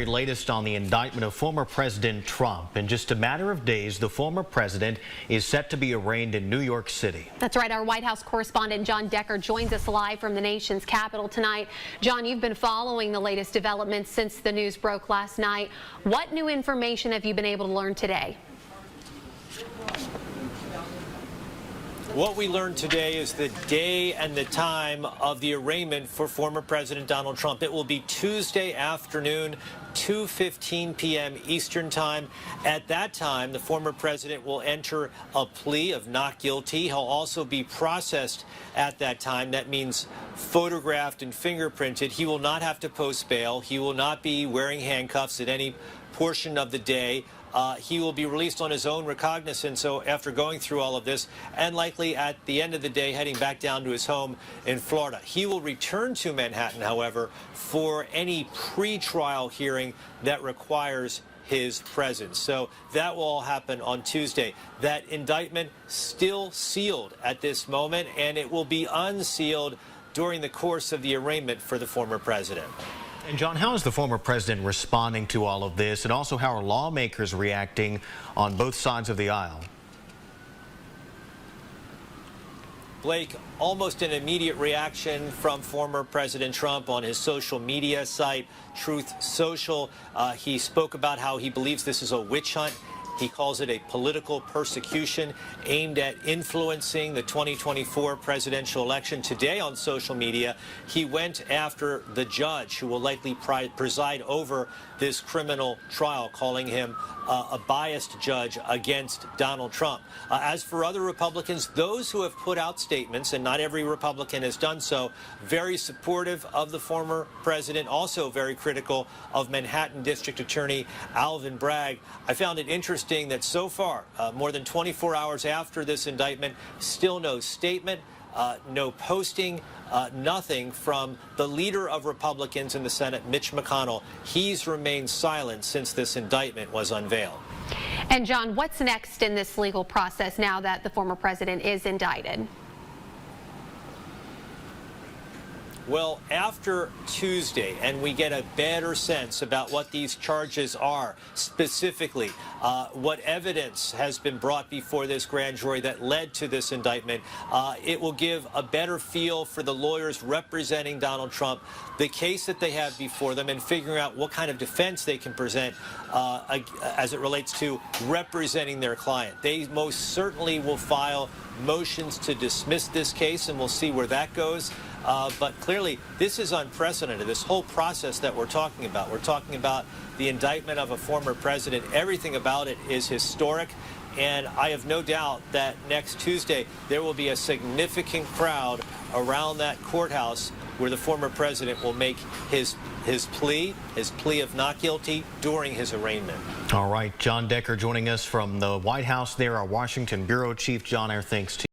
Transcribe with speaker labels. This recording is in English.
Speaker 1: Latest on the indictment of former President Trump. In just a matter of days, the former president is set to be arraigned in New York City.
Speaker 2: That's right. Our White House correspondent Jon Decker joins us live from the nation's capital tonight. Jon, you've been following the latest developments since the news broke last night. What new information have you been able to learn today?
Speaker 3: What we learned today is the day and the time of the arraignment for former President Donald Trump. It will be Tuesday afternoon, 2:15 p.m. Eastern Time. At that time, the former president will enter a plea of not guilty. He'll also be processed at that time. That means photographed and fingerprinted. He will not have to post bail. He will not be wearing handcuffs at any portion of the day. He will be released on his own recognizance, so after going through all of this, and likely at the end of the day heading back down to his home in Florida. He will return to Manhattan, however, for any pre-trial hearing that requires his presence. So that will all happen on Tuesday. That indictment still sealed at this moment, and it will be unsealed during the course of the arraignment for the former president.
Speaker 1: And Jon, how is the former president responding to all of this, and also how are lawmakers reacting on both sides of the aisle?
Speaker 3: Blake, almost an immediate reaction from former President Trump on his social media site, Truth Social. He spoke about how he believes this is a witch hunt. He calls it a political persecution aimed at influencing the 2024 presidential election. Today on social media, he went after the judge who will likely preside over this criminal trial, calling him a biased judge against Donald Trump. As for other Republicans, those who have put out statements, and not every Republican has done so, very supportive of the former president, also very critical of Manhattan District Attorney Alvin Bragg. I found it interesting that so far, more than 24 hours after this indictment, still no statement, no posting, nothing from the leader of Republicans in the Senate, Mitch McConnell. He's remained silent since this indictment was unveiled.
Speaker 2: And Jon, what's next in this legal process now that the former president is indicted?
Speaker 3: Well, after Tuesday, and we get a better sense about what these charges are, specifically what evidence has been brought before this grand jury that led to this indictment, it will give a better feel for the lawyers representing Donald Trump, the case that they have before them, and figuring out what kind of defense they can present as it relates to representing their client. They most certainly will file motions to dismiss this case, and we'll see where that goes. But clearly, this is unprecedented, this whole process that we're talking about. We're talking about the indictment of a former president. Everything about it is historic, and I have no doubt that next Tuesday there will be a significant crowd around that courthouse where the former president will make his plea of not guilty during his arraignment.
Speaker 1: All right, Jon Decker joining us from the White House there, our Washington bureau chief. Jon, our thanks to you.